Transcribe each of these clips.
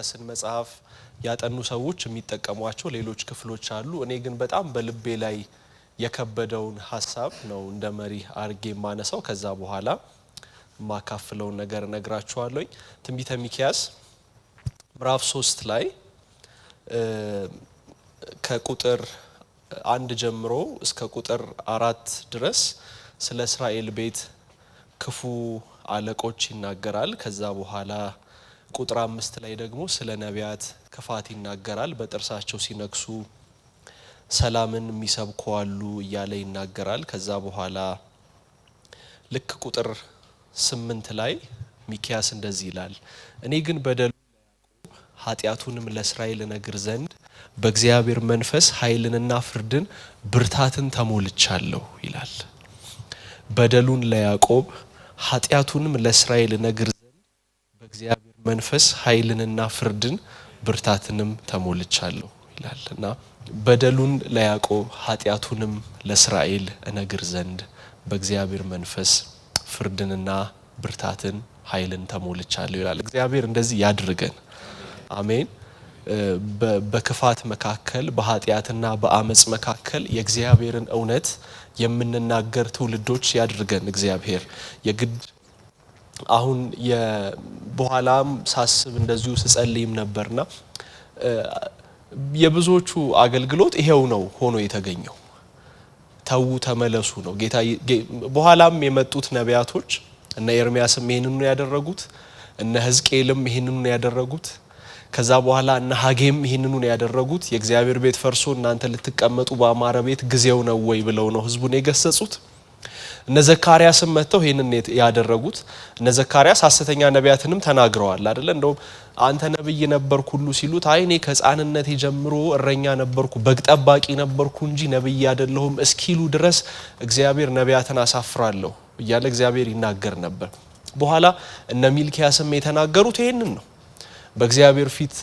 የሚኪያስን መጽሐፍ ያጠኑ ሰዎች የሚጠቀሟቸው ሌሎች ክፍሎች አሉ። እኔ ግን በጣም በልቤ ላይ የከበደውን ሐሳብ ነው እንደ መሪ አርጌ ማነሳው። ከዛ በኋላ ማካፍለውን ነገር ነግራችኋለሁ። ትንቢተ ሚኪያስ ምዕራፍ 3 ላይ ከቁጥር 1 ጀምሮ እስከ ቁጥር 4 ድረስ ስለ እስራኤል ቤት ክፉ አለቆች ይናገራል። ከዛ በኋላ ቁጥር 5 ላይ ደግሞ ስለ ነቢያት ክፋት ይናገራል። በጥርሳቸው ሲነክሱ ሰላምን የሚሰብኩ አሉ እያለ ይናገራል። ከዛ በኋላ ልክ ቁጥር 8 ላይ ሚኪያስ እንደዚህ ይላል፣ እኔ ግን በደሉ ለያዕቆብ ኃጢአቱንም ለእስራኤል እነግር ዘንድ በእግዚአብሔር መንፈስ ኃይልንና ፍርድን ብርታትን ተሞልቻለሁ ይላል። በደሉን ለያዕቆብ ኃጢአቱንም ለእስራኤል እነግር ዘንድ በእግዚአብሔር መንፈስ ኃይልንና ፍርድን ብርታትንም ተሞልቻለሁ ይላል እና በደሉን ለያዕቆብ ኃጢአቱንም ለእስራኤል እነግር ዘንድ በእግዚአብሔር መንፈስ ፍርድንና ብርታትን ኃይልን ተሞልቻለሁ ይላል። እግዚአብሔር እንደዚህ ያድርገን። አሜን። በክፋት መካከል በኃጢአትና በአመጽ መካከል የእግዚአብሔርን እውነት የምንናገር ትውልዶች ያድርገን እግዚአብሔር። የግድ አሁን በኋላም ሳስብ እንደዚሁ ስጸልይም ነበርና የብዙዎቹ አገልግሎት ይሄው ነው ሆኖ የተገኘው። ተው ተመለሱ ነው ጌታ። በኋላም የመጡት ነቢያቶች እነ ኤርሚያስም ይሄንኑ ያደረጉት፣ እነ ሕዝቅኤልም ይሄንኑ ያደረጉት፣ ከዛ በኋላ እነ ሐጌም ይሄንኑ ያደረጉት። የእግዚአብሔር ቤት ፈርሶ እናንተ ልትቀመጡ በአማረ ቤት ጊዜው ነው ወይ ብለው ነው ህዝቡን የገሰጹት። እነ ዘካርያስም መጥተው ይሄንን ያደረጉት። እነ ዘካርያስ ሐሰተኛ ነቢያትንም ተናግረዋል አይደል? እንደውም አንተ ነብይ ነበርኩ ሁሉ ሲሉት አይ እኔ ከሕፃንነቴ ጀምሮ እረኛ ነበርኩ በግ ጠባቂ ነበርኩ እንጂ ነብይ አይደለሁም እስኪሉ ድረስ እግዚአብሔር ነቢያትን አሳፍራለሁ እያለ እግዚአብሔር ይናገር ነበር። በኋላ እነ ሚልኪያስም የተናገሩት ይሄንን ነው። በእግዚአብሔር ፊት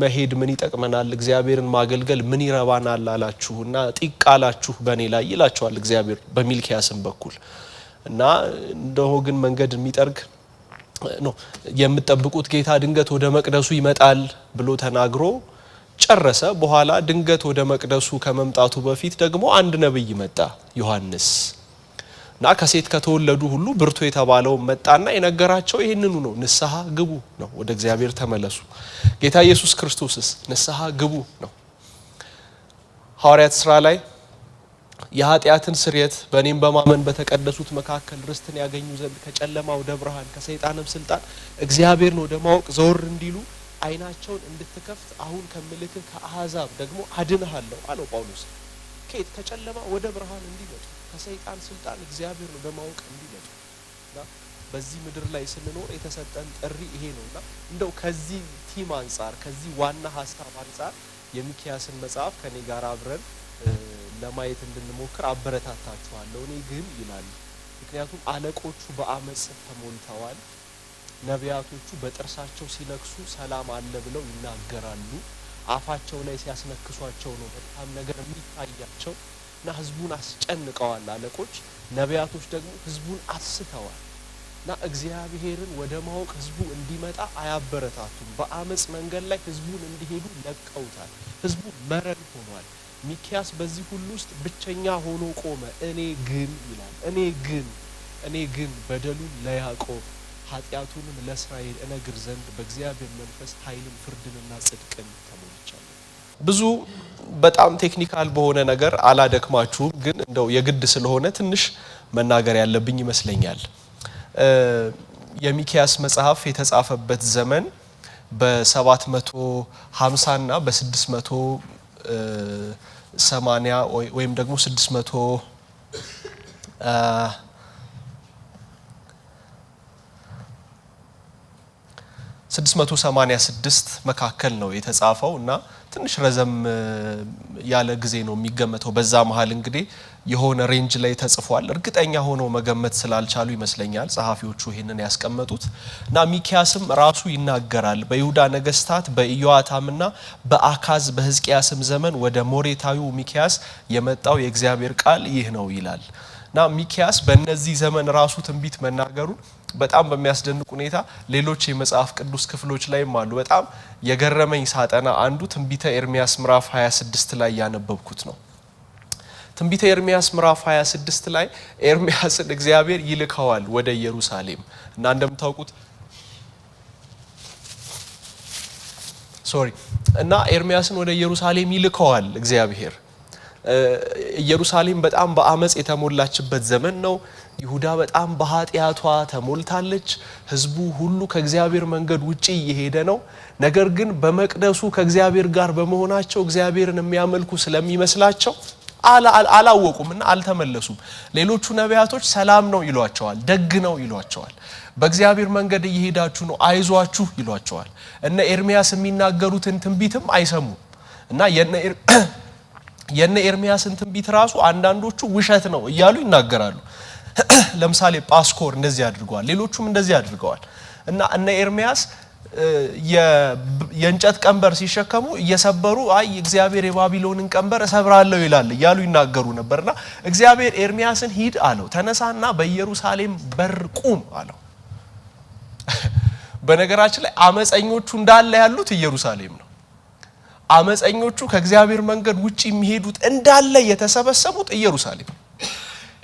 መሄድ ምን ይጠቅመናል? እግዚአብሔርን ማገልገል ምን ይረባናል አላችሁና ጢቅ አላችሁ በእኔ ላይ ይላቸዋል እግዚአብሔር በሚልኪያስም በኩል እና እንደሆ ግን መንገድ የሚጠርግ ነው የምትጠብቁት ጌታ ድንገት ወደ መቅደሱ ይመጣል ብሎ ተናግሮ ጨረሰ። በኋላ ድንገት ወደ መቅደሱ ከመምጣቱ በፊት ደግሞ አንድ ነብይ መጣ፣ ዮሐንስ እና ከሴት ከተወለዱ ሁሉ ብርቱ የተባለው መጣና የነገራቸው ይሄንኑ ነው። ንስሐ ግቡ ነው፣ ወደ እግዚአብሔር ተመለሱ። ጌታ ኢየሱስ ክርስቶስስ ንስሐ ግቡ ነው። ሐዋርያት ሥራ ላይ የኃጢአትን ስርየት በእኔም በማመን በተቀደሱት መካከል ርስትን ያገኙ ዘንድ ከጨለማ ወደ ብርሃን ከሰይጣንም ስልጣን እግዚአብሔርን ወደ ማወቅ ዘወር እንዲሉ ዓይናቸውን እንድትከፍት አሁን ከምልክህ ከአሕዛብ ደግሞ አድንሃለሁ አለው ጳውሎስ። ከየት? ከጨለማ ወደ ብርሃን እንዲመጡ ከሰይጣን ስልጣን እግዚአብሔር ወደ ማወቅ እንዲመጡና በዚህ ምድር ላይ ስንኖር የተሰጠን ጥሪ ይሄ ነውና እንደው ከዚህ ቲም አንፃር ከዚህ ዋና ሐሳብ አንፃር የሚኪያስን መጽሐፍ ከኔ ጋር አብረን ለማየት እንድንሞክር አበረታታችኋለሁ። እኔ ግን ይላል ምክንያቱም አለቆቹ በአመጽ ተሞልተዋል፣ ነቢያቶቹ በጥርሳቸው ሲነክሱ ሰላም አለ ብለው ይናገራሉ። አፋቸው ላይ ሲያስነክሷቸው ነው በጣም ነገር የሚታያቸው እና ህዝቡን አስጨንቀዋል አለቆች። ነቢያቶች ደግሞ ህዝቡን አስተዋል እና እግዚአብሔርን ወደ ማወቅ ህዝቡ እንዲመጣ አያበረታቱም። በአመጽ መንገድ ላይ ህዝቡን እንዲሄዱ ለቀውታል። ህዝቡ መረን ሆኗል። ሚኪያስ በዚህ ሁሉ ውስጥ ብቸኛ ሆኖ ቆመ። እኔ ግን ይላል እኔ ግን በደሉን ለያዕቆብ ኃጢአቱንም ለእስራኤል እነግር ዘንድ በእግዚአብሔር መንፈስ ኃይልን ፍርድንና ጽድቅን ተሞልቻለሁ። ብዙ በጣም ቴክኒካል በሆነ ነገር አላደክማችሁም፣ ግን እንደው የግድ ስለሆነ ትንሽ መናገር ያለብኝ ይመስለኛል። የሚኪያስ መጽሐፍ የተጻፈበት ዘመን በ750 እና በ680 ወይም ደግሞ 686 መካከል ነው የተጻፈው እና ትንሽ ረዘም ያለ ጊዜ ነው የሚገመተው። በዛ መሃል እንግዲህ የሆነ ሬንጅ ላይ ተጽፏል። እርግጠኛ ሆኖ መገመት ስላልቻሉ ይመስለኛል ጸሐፊዎቹ ይሄንን ያስቀመጡት እና ሚኪያስም ራሱ ይናገራል። በይሁዳ ነገስታት በኢዮአታምና በአካዝ በሕዝቅያስም ዘመን ወደ ሞሬታዊው ሚኪያስ የመጣው የእግዚአብሔር ቃል ይህ ነው ይላል እና ሚኪያስ በእነዚህ ዘመን ራሱ ትንቢት መናገሩ በጣም በሚያስደንቅ ሁኔታ ሌሎች የመጽሐፍ ቅዱስ ክፍሎች ላይም አሉ። በጣም የገረመኝ ሳጠና አንዱ ትንቢተ ኤርሚያስ ምዕራፍ 26 ላይ ያነበብኩት ነው። ትንቢተ ኤርሚያስ ምዕራፍ 26 ላይ ኤርሚያስን እግዚአብሔር ይልከዋል ወደ ኢየሩሳሌም እና እንደምታውቁት እና ኤርሚያስን ወደ ኢየሩሳሌም ይልከዋል እግዚአብሔር። ኢየሩሳሌም በጣም በአመጽ የተሞላችበት ዘመን ነው። ይሁዳ በጣም በኃጢያቷ ተሞልታለች። ህዝቡ ሁሉ ከእግዚአብሔር መንገድ ውጪ እየሄደ ነው። ነገር ግን በመቅደሱ ከእግዚአብሔር ጋር በመሆናቸው እግዚአብሔርን የሚያመልኩ ስለሚመስላቸው አላወቁምና አልተመለሱም። ሌሎቹ ነቢያቶች ሰላም ነው ይሏቸዋል፣ ደግ ነው ይሏቸዋል፣ በእግዚአብሔር መንገድ እየሄዳችሁ ነው አይዟችሁ ይሏቸዋል። እነ ኤርሚያስ የሚናገሩትን ትንቢትም አይሰሙም እና የነ ኤርሚያስን ትንቢት ራሱ አንዳንዶቹ ውሸት ነው እያሉ ይናገራሉ። ለምሳሌ ጳስኮር እንደዚህ አድርገዋል፣ ሌሎቹም እንደዚህ አድርገዋል። እና እነ ኤርሚያስ የእንጨት ቀንበር ሲሸከሙ እየሰበሩ አይ እግዚአብሔር የባቢሎንን ቀንበር እሰብራለሁ ይላል እያሉ ይናገሩ ነበርና እግዚአብሔር ኤርሚያስን ሂድ አለው፣ ተነሳና በኢየሩሳሌም በር ቁም አለው። በነገራችን ላይ አመፀኞቹ እንዳለ ያሉት ኢየሩሳሌም ነው። አመፀኞቹ ከእግዚአብሔር መንገድ ውጪ የሚሄዱት እንዳለ የተሰበሰቡት ኢየሩሳሌም።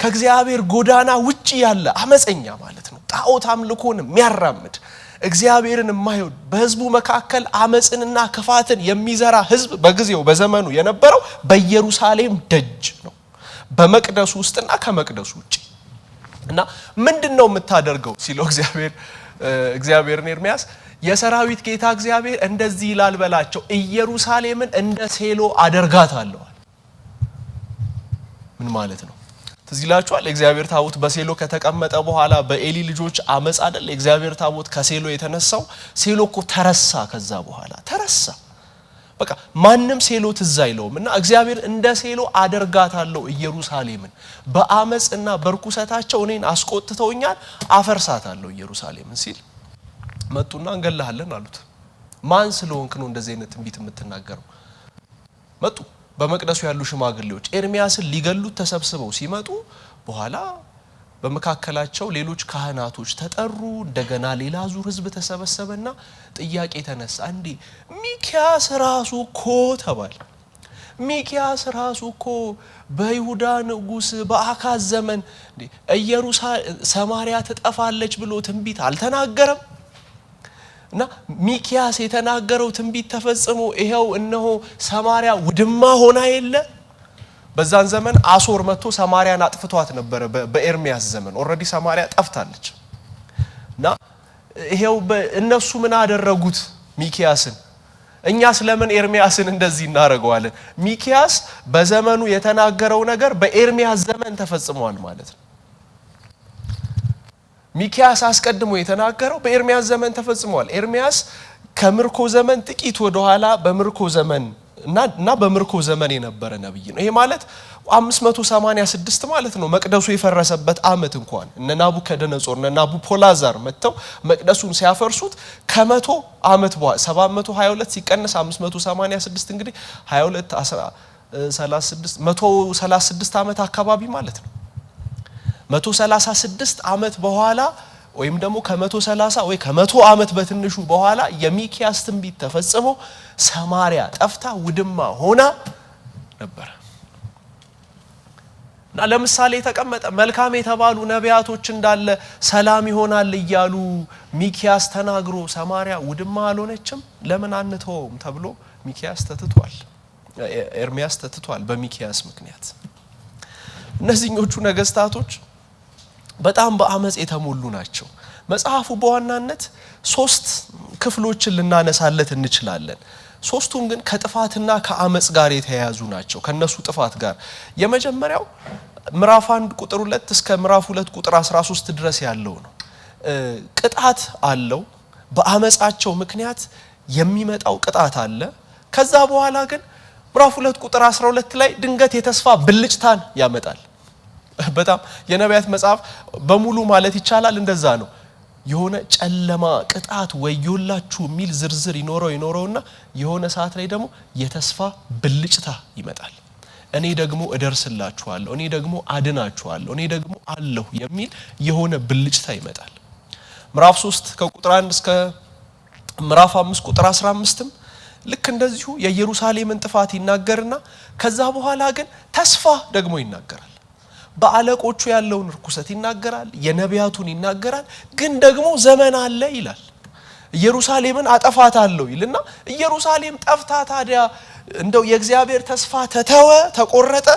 ከእግዚአብሔር ጎዳና ውጪ ያለ አመፀኛ ማለት ነው፣ ጣዖት አምልኮን የሚያራምድ እግዚአብሔርን የማይወድ በህዝቡ መካከል አመጽንና ክፋትን የሚዘራ ህዝብ በጊዜው በዘመኑ የነበረው በኢየሩሳሌም ደጅ ነው፣ በመቅደሱ ውስጥና ከመቅደሱ ውጪ። እና ምንድነው የምታደርገው ሲለው እግዚአብሔርን ኤርሚያስ የሰራዊት ጌታ እግዚአብሔር እንደዚህ ይላል በላቸው፣ ኢየሩሳሌምን እንደ ሴሎ አደርጋታለሁ። ምን ማለት ነው? ትዝ ይላችኋል እግዚአብሔር ታቦት በሴሎ ከተቀመጠ በኋላ በኤሊ ልጆች አመጽ አይደል እግዚአብሔር ታቦት ከሴሎ የተነሳው። ሴሎ እኮ ተረሳ፣ ከዛ በኋላ ተረሳ። በቃ ማንም ሴሎ ትዝ አይለውም። እና እግዚአብሔር እንደ ሴሎ አደርጋታለሁ ኢየሩሳሌምን፣ በአመጽና በርኩሰታቸው እኔን አስቆጥተውኛል፣ አፈርሳታለሁ ኢየሩሳሌምን ሲል መጡና እንገላለን አሉት። ማን ስለሆንክ ነው እንደዚህ አይነት ትንቢት የምትናገረው? መጡ በመቅደሱ ያሉ ሽማግሌዎች ኤርሚያስን ሊገሉት ተሰብስበው ሲመጡ በኋላ በመካከላቸው ሌሎች ካህናቶች ተጠሩ። እንደገና ሌላ ዙር ህዝብ ተሰበሰበና ጥያቄ ተነሳ። እንዴ ሚኪያስ ራሱ እኮ ተባለ። ሚኪያስ ራሱ እኮ በይሁዳ ንጉስ በአካዝ ዘመን ኢየሩሳሌም ሰማርያ ትጠፋለች ብሎ ትንቢት አልተናገረም? እና ሚኪያስ የተናገረው ትንቢት ተፈጽሞ ይሄው እነሆ ሰማርያ ውድማ ሆና የለ። በዛን ዘመን አሶር መጥቶ ሰማርያን አጥፍቷት ነበር። በኤርሚያስ ዘመን ኦሬዲ ሰማርያ ጠፍታለች። እና ይሄው እነሱ ምን አደረጉት ሚኪያስን? እኛ ስለምን ኤርሚያስን እንደዚህ እናረጋዋለን? ሚኪያስ በዘመኑ የተናገረው ነገር በኤርሚያስ ዘመን ተፈጽሟል ማለት ነው። ሚኪያስ አስቀድሞ የተናገረው በኤርሚያስ ዘመን ተፈጽሟል። ኤርሚያስ ከምርኮ ዘመን ጥቂት ወደ ኋላ በምርኮ ዘመን እና በምርኮ ዘመን የነበረ ነብይ ነው። ይሄ ማለት 586 ማለት ነው። መቅደሱ የፈረሰበት አመት እንኳን እነ ናቡከደነጾር እና ናቡፖላዛር መተው መቅደሱን ሲያፈርሱት ከመቶ አመት በኋላ 722 ሲቀነስ 586 እንግዲህ 22 36 136 አመት አካባቢ ማለት ነው። 136 አመት በኋላ ወይም ደግሞ ከ130 ወይ ከ100 አመት በትንሹ በኋላ የሚኪያስ ትንቢት ተፈጽሞ ሰማርያ ጠፍታ ውድማ ሆና ነበር። እና ለምሳሌ የተቀመጠ መልካም የተባሉ ነቢያቶች እንዳለ ሰላም ይሆናል እያሉ ሚኪያስ ተናግሮ ሰማርያ ውድማ አልሆነችም። ለምን አንተውም ተብሎ ሚኪያስ ተትቷል፣ ኤርሚያስ ተትቷል በሚኪያስ ምክንያት። እነዚህኞቹ ነገስታቶች በጣም በአመጽ የተሞሉ ናቸው። መጽሐፉ በዋናነት 3 ክፍሎችን ልናነሳለት እንችላለን። ሶስቱም ግን ከጥፋትና ከአመጽ ጋር የተያያዙ ናቸው። ከነሱ ጥፋት ጋር የመጀመሪያው ምዕራፍ 1 ቁጥር 2 እስከ ምዕራፍ 2 ቁጥር 13 ድረስ ያለው ነው። ቅጣት አለው። በአመጻቸው ምክንያት የሚመጣው ቅጣት አለ። ከዛ በኋላ ግን ምዕራፍ 2 ቁጥር 12 ላይ ድንገት የተስፋ ብልጭታን ያመጣል። በጣም የነቢያት መጽሐፍ በሙሉ ማለት ይቻላል እንደዛ ነው። የሆነ ጨለማ ቅጣት ወዮላችሁ የሚል ዝርዝር ይኖረውና የሆነ ሰዓት ላይ ደግሞ የተስፋ ብልጭታ ይመጣል። እኔ ደግሞ እደርስላችኋለሁ፣ እኔ ደግሞ አድናችኋለሁ፣ እኔ ደግሞ አለሁ የሚል የሆነ ብልጭታ ይመጣል። ምዕራፍ 3 ከቁጥር 1 እስከ ምዕራፍ 5 ቁጥር 15ም ልክ እንደዚሁ የኢየሩሳሌምን ጥፋት ይናገርና ከዛ በኋላ ግን ተስፋ ደግሞ ይናገራል። በአለቆቹ ያለውን ርኩሰት ይናገራል፣ የነቢያቱን ይናገራል። ግን ደግሞ ዘመን አለ ይላል። ኢየሩሳሌምን አጠፋታለሁ ይልና ኢየሩሳሌም ጠፍታ ታዲያ እንደው የእግዚአብሔር ተስፋ ተተወ ተቆረጠ?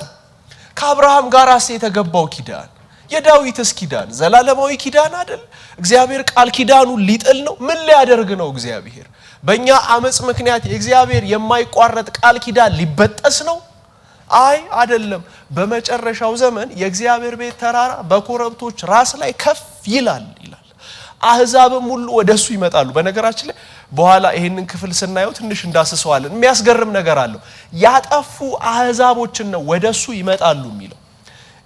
ከአብርሃም ጋር የተገባው ኪዳን የዳዊትስ ኪዳን ዘላለማዊ ኪዳን አይደል? እግዚአብሔር ቃል ኪዳኑን ሊጥል ነው? ምን ሊያደርግ ነው እግዚአብሔር? በእኛ አመጽ ምክንያት የእግዚአብሔር የማይቋረጥ ቃል ኪዳን ሊበጠስ ነው? አይ አይደለም። በመጨረሻው ዘመን የእግዚአብሔር ቤት ተራራ በኮረብቶች ራስ ላይ ከፍ ይላል ይላል። አህዛብም ሁሉ ወደሱ ይመጣሉ። በነገራችን ላይ በኋላ ይሄንን ክፍል ስናየው ትንሽ እንዳስሰዋለን። የሚያስገርም ነገር አለው። ያጠፉ አህዛቦችን ነው ወደሱ ይመጣሉ የሚለው።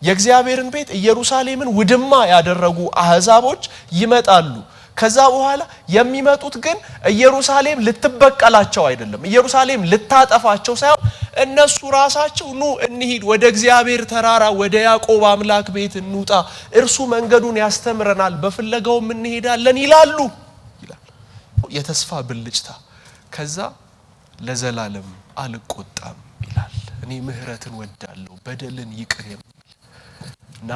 የእግዚአብሔርን ቤት ኢየሩሳሌምን ውድማ ያደረጉ አህዛቦች ይመጣሉ። ከዛ በኋላ የሚመጡት ግን ኢየሩሳሌም ልትበቀላቸው አይደለም፣ ኢየሩሳሌም ልታጠፋቸው ሳይሆን እነሱ ራሳቸው ኑ እንሂድ ወደ እግዚአብሔር ተራራ ወደ ያዕቆብ አምላክ ቤት እንውጣ፣ እርሱ መንገዱን ያስተምረናል፣ በፍለጋውም እንሄዳለን ይላሉ ይላል። የተስፋ ብልጭታ። ከዛ ለዘላለም አልቆጣም ይላል። እኔ ምህረትን ወዳለሁ በደልን ይቅር እና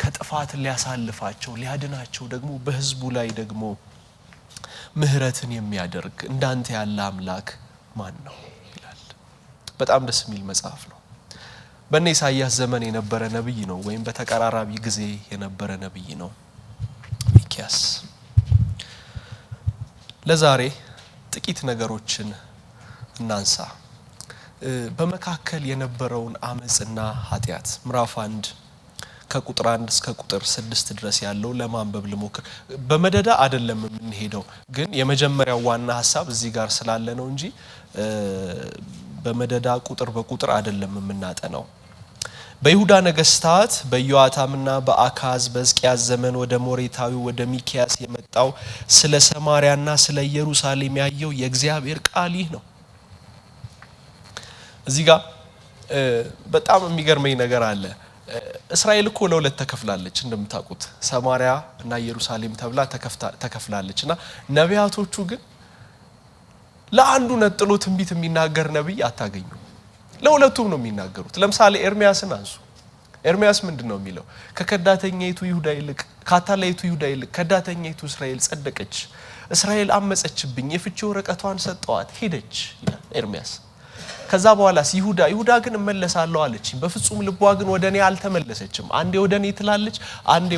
ከጥፋት ሊያሳልፋቸው ሊያድናቸው ደግሞ በህዝቡ ላይ ደግሞ ምህረትን የሚያደርግ እንዳንተ ያለ አምላክ ማን ነው ይላል። በጣም ደስ የሚል መጽሐፍ ነው። በእነ ኢሳይያስ ዘመን የነበረ ነብይ ነው፣ ወይም በተቀራራቢ ጊዜ የነበረ ነብይ ነው ሚክያስ። ለዛሬ ጥቂት ነገሮችን እናንሳ። በመካከል የነበረውን አመጽና ኃጢአት ምዕራፍ 1 ከቁጥር 1 እስከ ቁጥር 6 ድረስ ያለው ለማንበብ ልሞክር። በመደዳ አይደለም የምንሄደው፣ ግን የመጀመሪያው ዋና ሐሳብ እዚህ ጋር ስላለ ነው እንጂ በመደዳ ቁጥር በቁጥር አይደለም የምናጠናው። በይሁዳ ነገስታት በኢዮአታምና በአካዝ በሕዝቅያስ ዘመን ወደ ሞሬታዊው ወደ ሚክያስ የመጣው ስለ ሰማርያና ስለ ኢየሩሳሌም ያየው የእግዚአብሔር ቃል ይህ ነው። እዚህ ጋር በጣም የሚገርመኝ ነገር አለ። እስራኤል እኮ ለሁለት ተከፍላለች እንደምታውቁት፣ ሰማርያ እና ኢየሩሳሌም ተብላ ተከፍላለች። እና ነቢያቶቹ ግን ለአንዱ ነጥሎ ትንቢት የሚናገር ነብይ አታገኙ፣ ለሁለቱም ነው የሚናገሩት። ለምሳሌ ኤርሚያስን አንሱ። ኤርሚያስ ምንድነው የሚለው? ከከዳተኛይቱ ይሁዳ ይልቅ ካታላይቱ ይሁዳ ይልቅ ከዳተኛይቱ እስራኤል ጸደቀች፣ እስራኤል አመጸችብኝ፣ የፍቺ ወረቀቷን ሰጠዋት ሄደች ይላል ኤርሚያስ። ከዛ በኋላስ ይሁዳ ግን እመለሳለሁ አለች፣ በፍጹም ልቧ ግን ወደኔ አልተመለሰችም። አንዴ ወደኔ ትላለች፣ አንዴ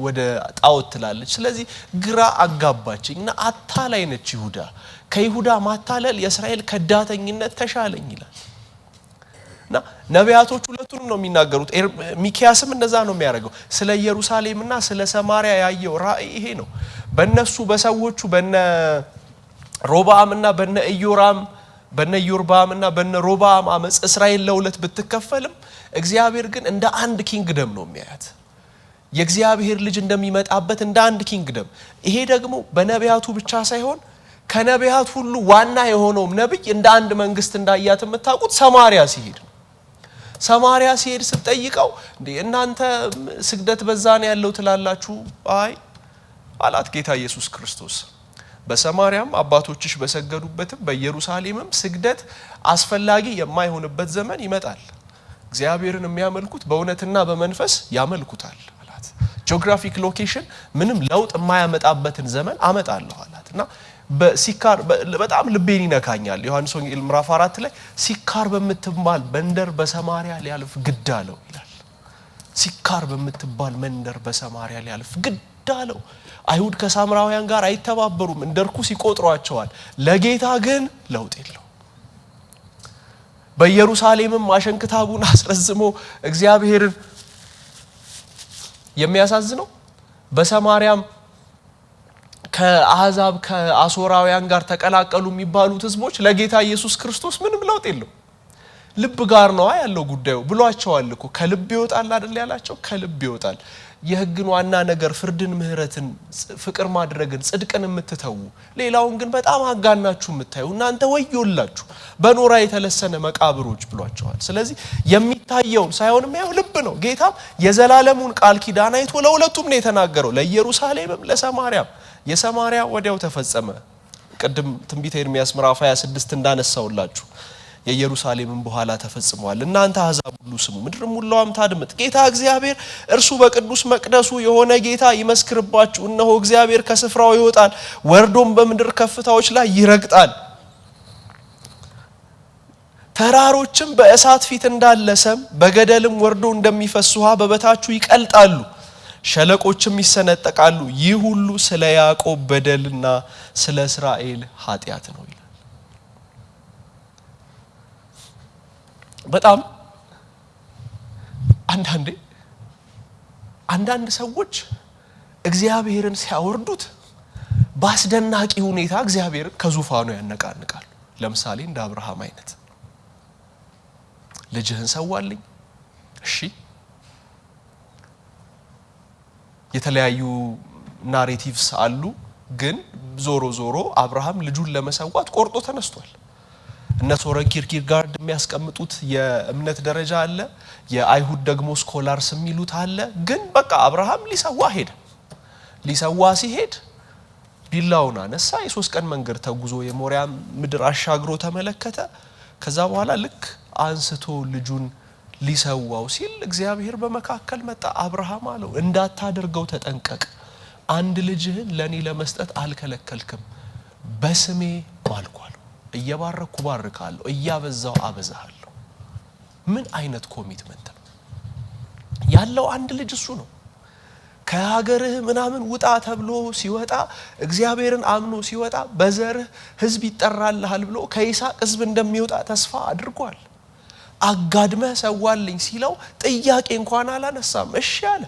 ወደ ጣዖት ትላለች። ስለዚህ ግራ አጋባችኝ እና አታላይ ነች ይሁዳ። ከይሁዳ ማታለል የእስራኤል ከዳተኝነት ተሻለኝ ይላል። እና ነቢያቶች ሁለቱንም ነው የሚናገሩት። ሚክያስም እንደዛ ነው የሚያደርገው። ስለ ኢየሩሳሌምና ስለ ሰማርያ ያየው ራእይ ይሄ ነው። በእነሱ በሰዎቹ በነ ሮብዓምና በነ ኢዮራም በነ ኢዮርብዓምና በነ ሮብዓም አመጽ እስራኤል ለሁለት ብትከፈልም እግዚአብሔር ግን እንደ አንድ ኪንግደም ነው የሚያያት። የእግዚአብሔር ልጅ እንደሚመጣበት እንደ አንድ ኪንግደም። ይሄ ደግሞ በነቢያቱ ብቻ ሳይሆን ከነቢያት ሁሉ ዋና የሆነው ነብይ እንደ አንድ መንግስት እንዳያት የምታውቁት ሰማርያ ሲሄድ ነው። ሰማርያ ሲሄድ ስትጠይቀው እንዴ እናንተ ስግደት በዛ ነው ያለው ትላላችሁ? አይ አላት ጌታ ኢየሱስ ክርስቶስ። በሰማርያም አባቶችሽ በሰገዱበትም በኢየሩሳሌምም ስግደት አስፈላጊ የማይሆንበት ዘመን ይመጣል። እግዚአብሔርን የሚያመልኩት በእውነትና በመንፈስ ያመልኩታል አላት። ጂኦግራፊክ ሎኬሽን ምንም ለውጥ የማያመጣበትን ዘመን አመጣለሁ አላት። እና በሲካር በጣም ልቤን ይነካኛል። ዮሐንስ ወንጌል ምዕራፍ 4 ላይ ሲካር በምትባል መንደር በሰማርያ ሊያልፍ ግድ አለው ይላል። ሲካር በምትባል መንደር በሰማርያ ሊያልፍ ግድ አለው። አይሁድ ከሳምራውያን ጋር አይተባበሩም፣ እንደርኩስ ይቆጥሯቸዋል። ለጌታ ግን ለውጥ የለው። በኢየሩሳሌምም ማሸንክታቡን አስረዝሞ እግዚአብሔርን የሚያሳዝነው፣ በሰማርያም ከአሕዛብ ከአሶራውያን ጋር ተቀላቀሉ የሚባሉት ህዝቦች ለጌታ ኢየሱስ ክርስቶስ ምንም ለውጥ የለው። ልብ ጋር ነው ያለው ጉዳዩ ብሏቸዋል እኮ። ከልብ ይወጣል አይደል ያላቸው? ከልብ ይወጣል። የሕግን ዋና ነገር ፍርድን፣ ምህረትን፣ ፍቅር ማድረግን፣ ጽድቅን የምትተው ሌላውን ግን በጣም አጋናችሁ የምታዩ እናንተ ወዮላችሁ በኖራ የተለሰነ መቃብሮች ብሏቸዋል። ስለዚህ የሚታየው ሳይሆን የሚያየው ልብ ነው። ጌታም የዘላለሙን ቃል ኪዳን አይቶ ለሁለቱም ነው የተናገረው፣ ለኢየሩሳሌምም ለሰማርያም። የሰማርያ ወዲያው ተፈጸመ። ቅድም ትንቢተ ኤርምያስ ምዕራፍ 26 እንዳነሳውላችሁ የኢየሩሳሌምን በኋላ ተፈጽሟል። እናንተ አሕዛብ ሁሉ ስሙ፣ ምድርም ሁሉም ታድምጥ። ጌታ እግዚአብሔር እርሱ በቅዱስ መቅደሱ የሆነ ጌታ ይመስክርባችሁ። እነሆ እግዚአብሔር ከስፍራው ይወጣል፣ ወርዶም በምድር ከፍታዎች ላይ ይረግጣል። ተራሮችም በእሳት ፊት እንዳለ ሰም፣ በገደልም ወርዶ እንደሚፈስ ውሃ በበታቹ ይቀልጣሉ፣ ሸለቆችም ይሰነጠቃሉ። ይህ ሁሉ ስለ ያዕቆብ በደልና ስለ እስራኤል ኃጢአት ነው ይላል። በጣም አንዳንድ ሰዎች እግዚአብሔርን ሲያወርዱት በአስደናቂ ሁኔታ እግዚአብሔርን ከዙፋኑ ያነቃንቃሉ። ለምሳሌ እንደ አብርሃም አይነት ልጅህን ሰዋልኝ፣ እሺ። የተለያዩ ናሬቲቭስ አሉ፣ ግን ዞሮ ዞሮ አብርሃም ልጁን ለመሰዋት ቆርጦ ተነስቷል። እነ ሶረን ኪርኬጋርድ የሚያስቀምጡት የእምነት ደረጃ አለ፣ የአይሁድ ደግሞ ስኮላርስ የሚሉት አለ። ግን በቃ አብርሃም ሊሰዋ ሄደ። ሊሰዋ ሲሄድ ቢላውን አነሳ፣ የ3 ቀን መንገድ ተጉዞ የሞሪያ ምድር አሻግሮ ተመለከተ። ከዛ በኋላ ልክ አንስቶ ልጁን ሊሰዋው ሲል እግዚአብሔር በመካከል መጣ። አብርሃም አለው እንዳታደርገው ተጠንቀቅ፣ አንድ ልጅህን ለኔ ለመስጠት አልከለከልክም፣ በስሜ ማልኳል፣ እየባረኩ ባርካለሁ፣ እያበዛው አበዛሃለሁ። ምን አይነት ኮሚትመንት ነው ያለው? አንድ ልጅ እሱ ነው። ከሀገርህ ምናምን ውጣ ተብሎ ሲወጣ እግዚአብሔርን አምኖ ሲወጣ በዘርህ ሕዝብ ይጠራልሃል ብሎ ከይስሐቅ ሕዝብ እንደሚወጣ ተስፋ አድርጓል። አጋድመህ ሰዋልኝ ሲለው ጥያቄ እንኳን አላነሳም፣ እሺ አለ።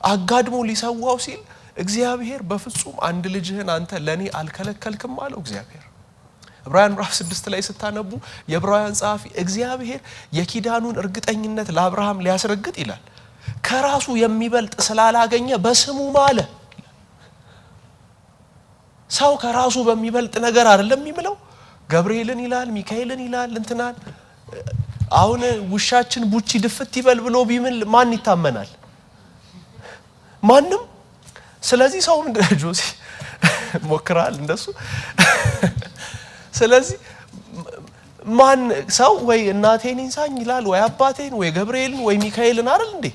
አጋድሞ ሊሰዋው ሲል እግዚአብሔር በፍጹም አንድ ልጅህን አንተ ለኔ አልከለከልክም አለው እግዚአብሔር። ዕብራውያን ምዕራፍ 6 ላይ ስታነቡ የዕብራውያን ጸሐፊ እግዚአብሔር የኪዳኑን እርግጠኝነት ለአብርሃም ሊያስረግጥ ይላል ከራሱ የሚበልጥ ስላላገኘ በስሙ ማለ። ሰው ከራሱ በሚበልጥ ነገር አይደለም የሚምለው። ገብርኤልን ይላል፣ ሚካኤልን ይላል፣ እንትናን። አሁን ውሻችን ቡቺ ድፍት ይበል ብሎ ቢምል ማን ይታመናል? ማንም። ስለዚህ ሰው ምንድነው ጆሲ ሞክራል እንደሱ። ስለዚህ ማን ሰው ወይ እናቴን ይንሳኝ ይላል ወይ አባቴን ወይ ገብርኤልን ወይ ሚካኤልን አይደል እንዴ?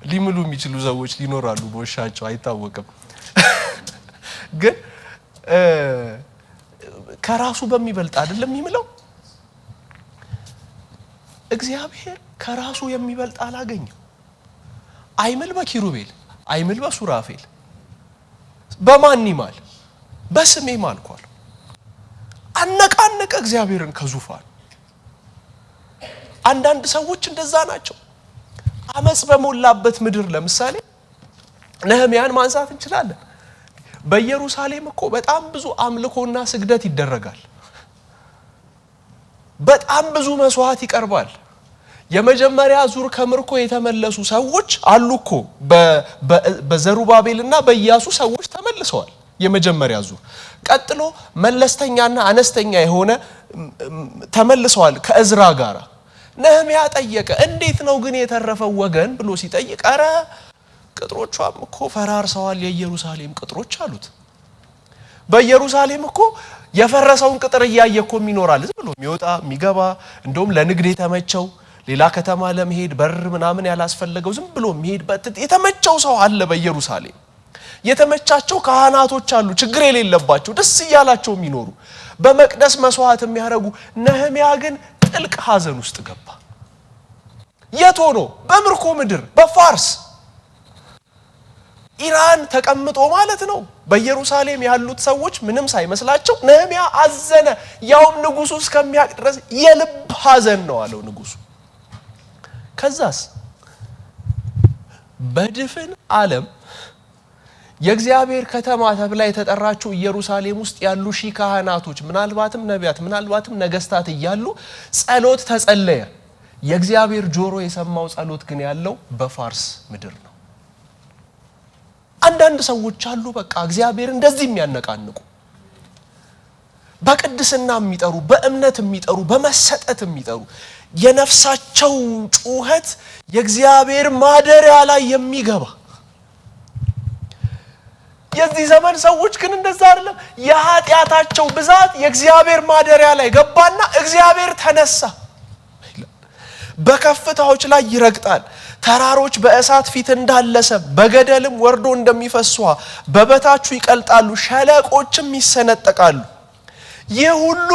ሊምሉ የሚችሉ ሰዎች ሊኖራሉ በውሻቸው አይታወቅም። ግን ከራሱ በሚበልጥ አይደለም የሚምለው። እግዚአብሔር ከራሱ የሚበልጥ አላገኘም። አይምል በኪሩቤል አይምል በሱራፌል በማን ይማል? በስሜ ማልኳል። አነቃነቀ እግዚአብሔርን ከዙፋን። አንዳንድ ሰዎች እንደዛ ናቸው። አመጽ በሞላበት ምድር ለምሳሌ ነህምያን ማንሳት እንችላለን። በኢየሩሳሌም እኮ በጣም ብዙ አምልኮና ስግደት ይደረጋል። በጣም ብዙ መስዋዕት ይቀርባል። የመጀመሪያ ዙር ከምርኮ የተመለሱ ሰዎች አሉ እኮ በዘሩባቤልና በኢያሱ ሰዎች ተመልሰዋል። የመጀመሪያ ዙር ቀጥሎ መለስተኛና አነስተኛ የሆነ ተመልሰዋል ከእዝራ ጋር። ነህምያ ጠየቀ፣ እንዴት ነው ግን የተረፈው ወገን ብሎ ሲጠይቅ፣ አረ ቅጥሮቿም እኮ ፈራርሰዋል የኢየሩሳሌም ቅጥሮች አሉት። በኢየሩሳሌም እኮ የፈረሰውን ቅጥር እያየ እኮ የሚኖራል ዝም ብሎ የሚወጣ የሚገባ፣ እንደውም ለንግድ የተመቸው ሌላ ከተማ ለመሄድ በር ምናምን ያላስፈለገው ዝም ብሎ የሚሄድበት የተመቸው ሰው አለ በኢየሩሳሌም። የተመቻቸው ካህናቶች አሉ፣ ችግር የሌለባቸው ደስ እያላቸው የሚኖሩ በመቅደስ መስዋዕት የሚያደርጉ። ነህምያ ግን ጥልቅ ሐዘን ውስጥ ገባ። የት ሆኖ? በምርኮ ምድር በፋርስ ኢራን ተቀምጦ ማለት ነው። በኢየሩሳሌም ያሉት ሰዎች ምንም ሳይመስላቸው ነህምያ አዘነ። ያውም ንጉሱ እስከሚያውቅ ድረስ የልብ ሐዘን ነው አለው ንጉሱ። ከዛስ በድፍን ዓለም የእግዚአብሔር ከተማ ተብላ የተጠራችው ኢየሩሳሌም ውስጥ ያሉ ሺህ ካህናቶች ምናልባትም ነቢያት ምናልባትም ነገስታት እያሉ ጸሎት ተጸለየ። የእግዚአብሔር ጆሮ የሰማው ጸሎት ግን ያለው በፋርስ ምድር ነው። አንዳንድ ሰዎች አሉ በቃ እግዚአብሔር እንደዚህ የሚያነቃንቁ በቅድስና የሚጠሩ በእምነት የሚጠሩ በመሰጠት የሚጠሩ የነፍሳቸው ጩኸት የእግዚአብሔር ማደሪያ ላይ የሚገባ የዚህ ዘመን ሰዎች ግን እንደዛ አይደለም። የኃጢአታቸው ብዛት የእግዚአብሔር ማደሪያ ላይ ገባና እግዚአብሔር ተነሳ። በከፍታዎች ላይ ይረግጣል። ተራሮች በእሳት ፊት እንዳለሰ በገደልም ወርዶ እንደሚፈስ ውሃ በበታቹ ይቀልጣሉ፣ ሸለቆችም ይሰነጠቃሉ። ይህ ሁሉ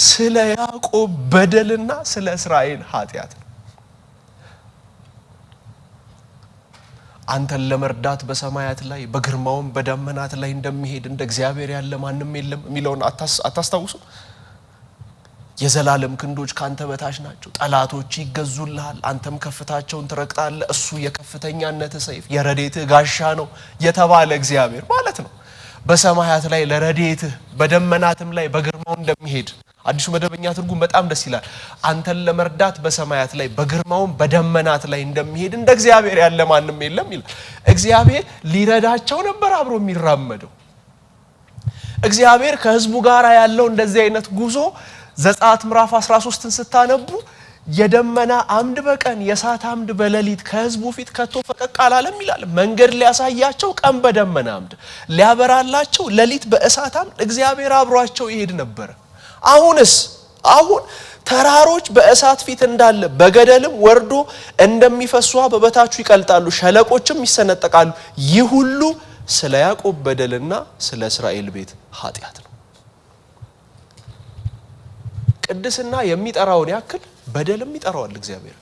ስለ ያዕቆብ በደልና ስለ እስራኤል ኃጢአት ነው። አንተን ለመርዳት በሰማያት ላይ በግርማውም በደመናት ላይ እንደሚሄድ እንደ እግዚአብሔር ያለ ማንም የለም የሚለውን አታስታውሱ? የዘላለም ክንዶች ካንተ በታች ናቸው፣ ጠላቶች ይገዙልሃል፣ አንተም ከፍታቸውን ትረግጣለህ። እሱ የከፍተኛነት ሰይፍ የረድኤትህ ጋሻ ነው የተባለ እግዚአብሔር ማለት ነው። በሰማያት ላይ ለረድኤትህ በደመናትም ላይ በግርማው እንደሚሄድ አዲሱ መደበኛ ትርጉም በጣም ደስ ይላል። አንተን ለመርዳት በሰማያት ላይ በግርማውም በደመናት ላይ እንደሚሄድ እንደ እግዚአብሔር ያለ ማንም የለም ይላል። እግዚአብሔር ሊረዳቸው ነበር አብሮ የሚራመደው። እግዚአብሔር ከሕዝቡ ጋር ያለው እንደዚህ አይነት ጉዞ ዘጸአት ምዕራፍ 13ን ስታነቡ የደመና አምድ በቀን የእሳት አምድ በሌሊት ከሕዝቡ ፊት ከቶ ፈቀቅ አላለም ይላል። መንገድ ሊያሳያቸው ቀን በደመና አምድ ሊያበራላቸው ሌሊት በእሳት አምድ እግዚአብሔር አብሯቸው ይሄድ ነበር። አሁን ተራሮች በእሳት ፊት እንዳለ በገደልም ወርዶ እንደሚፈስ ውሃ በበታቹ ይቀልጣሉ፣ ሸለቆችም ይሰነጠቃሉ። ይህ ሁሉ ስለ ያዕቆብ በደልና ስለ እስራኤል ቤት ኃጢአት ነው። ቅድስና የሚጠራውን ያክል በደልም ይጠራዋል እግዚአብሔር።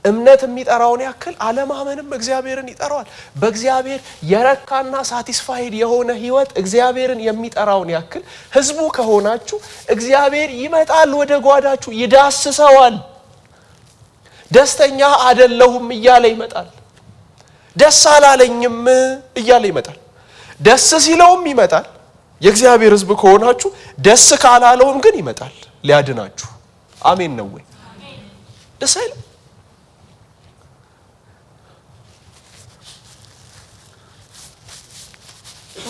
እምነት የሚጠራውን ያክል አለማመንም እግዚአብሔርን ይጠራዋል። በእግዚአብሔር የረካና ሳቲስፋይድ የሆነ ህይወት እግዚአብሔርን የሚጠራውን ያክል ህዝቡ ከሆናችሁ እግዚአብሔር ይመጣል ወደ ጓዳችሁ፣ ይዳስሰዋል። ደስተኛ አይደለሁም እያለ ይመጣል። ደስ አላለኝም እያለ ይመጣል። ደስ ሲለውም ይመጣል። የእግዚአብሔር ህዝብ ከሆናችሁ ደስ ካላለውም ግን ይመጣል ሊያድናችሁ። አሜን ነው ወይ? ደስ አይልም?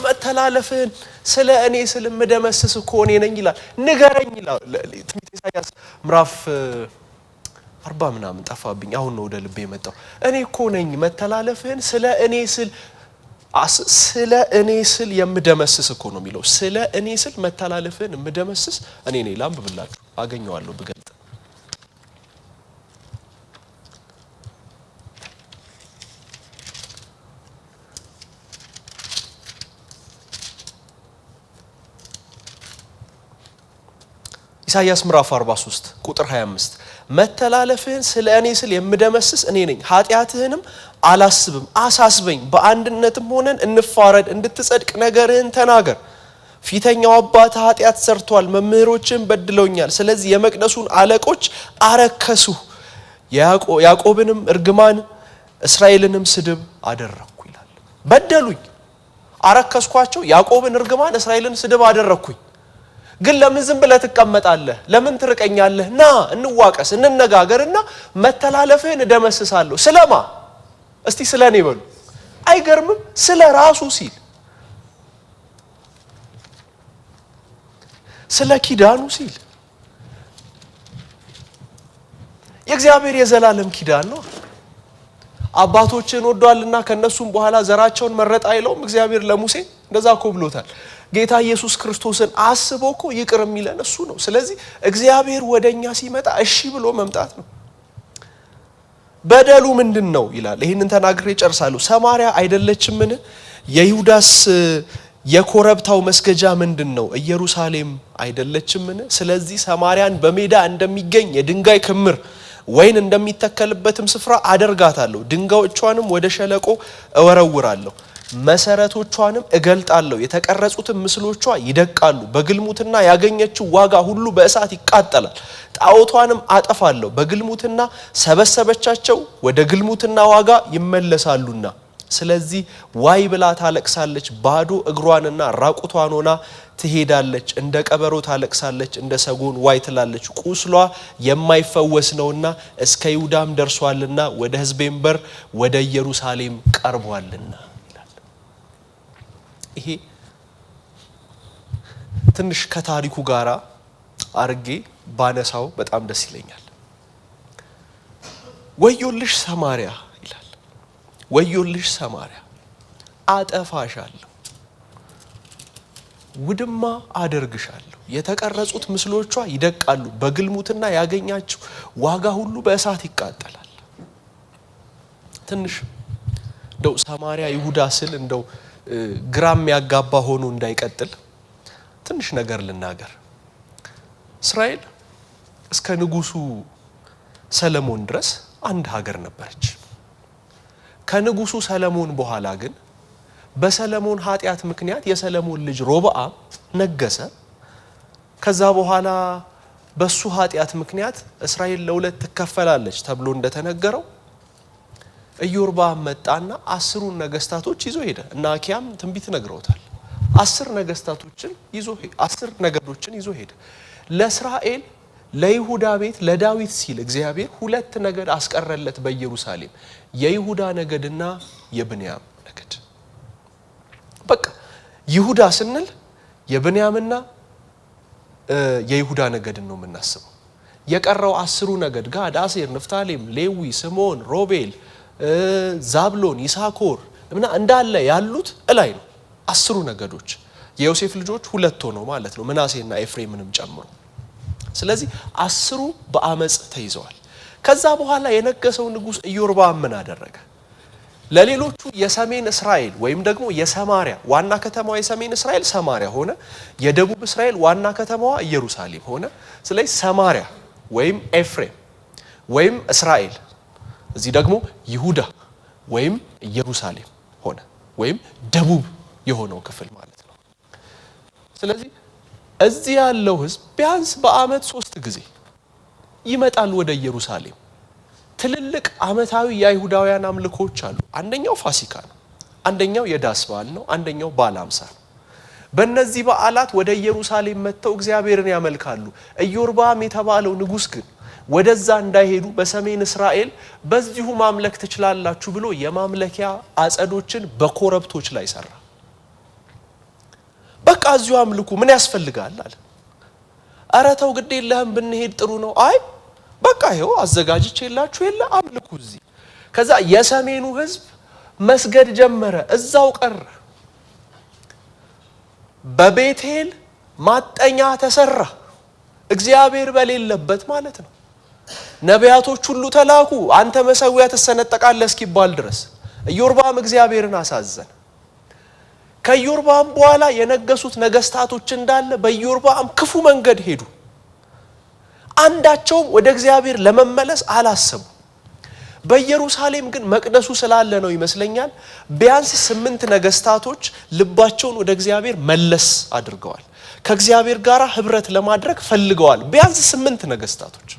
መተላለፍን ስለ እኔ ስል ምደመስስ እኮ እኔ ነኝ ይላል። ንገረኝ ይላል ትንቢተ ኢሳይያስ ምዕራፍ 40 ምናምን ጠፋብኝ፣ አሁን ነው ወደ ልቤ የመጣው። እኔ እኮ ነኝ መተላለፍን ስለ እኔ ስል የምደመስስ እኮ ነው የሚለው። ስለ እኔ ስል መተላለፍን የምደመስስ እኔ ነኝ። ላንብብላችሁ አገኘዋለሁ ብገልጥ። ኢሳይያስ ምዕራፍ 43 ቁጥር 25 መተላለፍህን ስለ እኔ ስል የምደመስስ እኔ ነኝ፣ ኃጢአትህንም አላስብም። አሳስበኝ፣ በአንድነትም ሆነን እንፋረድ፣ እንድትጸድቅ ነገርህን ተናገር። ፊተኛው አባት ኃጢአት ሰርቷል፣ መምህሮችን በድለውኛል። ስለዚህ የመቅደሱን አለቆች አረከሱ፣ ያዕቆብንም እርግማን እስራኤልንም ስድብ አደረኩ ይላል። በደሉኝ፣ አረከስኳቸው፣ ያዕቆብን እርግማን እስራኤልን ስድብ አደረኩኝ። ግን ለምን ዝም ብለህ ትቀመጣለህ? ለምን ትርቀኛለህ? ና እንዋቀስ፣ እንነጋገርና መተላለፍህን እደመስሳለሁ። ስለማ እስቲ ስለኔ በሉ። አይገርምም? ስለ ራሱ ሲል፣ ስለ ኪዳኑ ሲል። የእግዚአብሔር የዘላለም ኪዳን ነው። አባቶችን ወዷልና ከነሱም በኋላ ዘራቸውን መረጥ አይለውም እግዚአብሔር ለሙሴ? እንደዛ እኮ ብሎታል። ጌታ ኢየሱስ ክርስቶስን አስቦ እኮ ይቅር የሚለን እሱ ነው። ስለዚህ እግዚአብሔር ወደኛ ሲመጣ እሺ ብሎ መምጣት ነው። በደሉ ምንድነው ይላል። ይሄንን ተናግሬ ጨርሳለሁ። ሰማርያ አይደለችምን? የይሁዳስ የኮረብታው መስገጃ ምንድነው? ኢየሩሳሌም አይደለችምን? ስለዚህ ሰማርያን በሜዳ እንደሚገኝ የድንጋይ ክምር ወይን እንደሚተከልበትም ስፍራ አደርጋታለሁ። ድንጋዮቿንም ወደ ሸለቆ እወረውራለሁ፣ መሰረቶቿንም እገልጣለሁ። የተቀረጹትም ምስሎቿ ይደቃሉ። በግልሙትና ያገኘችው ዋጋ ሁሉ በእሳት ይቃጠላል። ጣዖቷንም አጠፋለሁ። በግልሙትና ሰበሰበቻቸው፣ ወደ ግልሙትና ዋጋ ይመለሳሉና። ስለዚህ ዋይ ብላ ታለቅሳለች፣ ባዶ እግሯንና ራቁቷን ሆና ትሄዳለች። እንደ ቀበሮ ታለቅሳለች፣ እንደ ሰጎን ዋይ ትላለች። ቁስሏ የማይፈወስ ነውና እስከ ይሁዳም ደርሷልና ወደ ሕዝቤም በር ወደ ኢየሩሳሌም ቀርቧልና ይላል። ይሄ ትንሽ ከታሪኩ ጋራ አርጌ ባነሳው በጣም ደስ ይለኛል። ወዮልሽ ሰማርያ ይላል። ወዮልሽ ሰማርያ አጠፋሻለሁ፣ ውድማ አደርግሻለሁ። የተቀረጹት ምስሎቿ ይደቃሉ፣ በግልሙትና ያገኛችው ዋጋ ሁሉ በእሳት ይቃጠላል። ትንሽ እንደው ሰማርያ ይሁዳ ስል እንደው ግራም ያጋባ ሆኖ እንዳይቀጥል ትንሽ ነገር ልናገር። እስራኤል እስከ ንጉሱ ሰለሞን ድረስ አንድ ሀገር ነበረች። ከንጉሱ ሰለሞን በኋላ ግን በሰለሞን ኃጢያት ምክንያት የሰለሞን ልጅ ሮብዓም ነገሰ። ከዛ በኋላ በሱ ኃጢያት ምክንያት እስራኤል ለሁለት ትከፈላለች ተብሎ እንደተነገረው ኢዮርብዓም መጣና 10 ነገስታቶች ይዞ ሄደ። እና አኪያም ትንቢት ነግረውታል። 10 ነገስታቶችን ይዞ 10 ነገዶችን ይዞ ሄደ። ለእስራኤል ለይሁዳ ቤት ለዳዊት ሲል እግዚአብሔር 2 ነገድ አስቀረለት በኢየሩሳሌም፣ የይሁዳ ነገድና የብንያም ነገድ። በቃ ይሁዳ ስንል የብንያምና የይሁዳ ነገድን ነው የምናስበው። የቀረው 10 ነገድ ጋድ፣ አሴር፣ ንፍታሌም፣ ሌዊ፣ ስምዖን፣ ሮቤል፣ ዛብሎን፣ ይሳኮር እና እንዳለ ያሉት እላይ ነው 10 ነገዶች። የዮሴፍ ልጆች 2 ሆነው ማለት ነው፣ ምናሴና ኤፍሬምንም ጨምሮ። ስለዚህ 10 በአመጽ ተይዘዋል። ከዛ በኋላ የነገሰው ንጉስ ኢዮርብዓም ምን አደረገ? ለሌሎቹ የሰሜን እስራኤል ወይም ደግሞ የሰማሪያ ዋና ከተማዋ የሰሜን እስራኤል ሰማሪያ ሆነ፣ የደቡብ እስራኤል ዋና ከተማዋ ኢየሩሳሌም ሆነ። ስለዚህ ሰማሪያ ወይም ኤፍሬም ወይም እስራኤል፣ እዚህ ደግሞ ይሁዳ ወይም ኢየሩሳሌም ሆነ፣ ወይም ደቡብ የሆነው ክፍል ማለት ነው። ስለዚህ እዚህ ያለው ህዝብ ቢያንስ በአመት 3 ጊዜ ይመጣል ወደ ኢየሩሳሌም። ትልልቅ አመታዊ የአይሁዳውያን አምልኮች አሉ። አንደኛው ፋሲካ ነው፣ አንደኛው የዳስ በዓል ነው፣ አንደኛው በዓለ ሃምሳ ነው። በእነዚህ በዓላት ወደ ኢየሩሳሌም መጥተው እግዚአብሔርን ያመልካሉ። ኢዮርብዓም የተባለው ንጉስ ግን ወደዛ እንዳይሄዱ በሰሜን እስራኤል በዚሁ ማምለክ ትችላላችሁ ብሎ የማምለኪያ አጸዶችን በኮረብቶች ላይ ሰራ። በቃ እዚሁ አምልኩ፣ ምን ያስፈልጋል አለ። ኧረ ተው ግድ የለህም ብንሄድ ጥሩ ነው። አይ በቃ ይኸው አዘጋጅቼላችሁ የለ አምልኩ እዚህ። ከዛ የሰሜኑ ህዝብ መስገድ ጀመረ፣ እዛው ቀረ። በቤቴል ማጠኛ ተሰራ፣ እግዚአብሔር በሌለበት ማለት ነው። ነቢያቶች ሁሉ ተላኩ፣ አንተ መሰዊያ ተሰነጠቃለህ እስኪባል ድረስ። ኢዮርብዓም እግዚአብሔርን አሳዘነ። ከኢዮርብዓም በኋላ የነገሱት ነገስታቶች እንዳለ በኢዮርብዓም ክፉ መንገድ ሄዱ። አንዳቸውም ወደ እግዚአብሔር ለመመለስ አላሰቡ። በኢየሩሳሌም ግን መቅደሱ ስላለ ነው ይመስለኛል ቢያንስ 8 ነገስታቶች ልባቸውን ወደ እግዚአብሔር መለስ አድርገዋል። ከእግዚአብሔር ጋር ህብረት ለማድረግ ፈልገዋል። ቢያንስ 8 ነገስታቶች።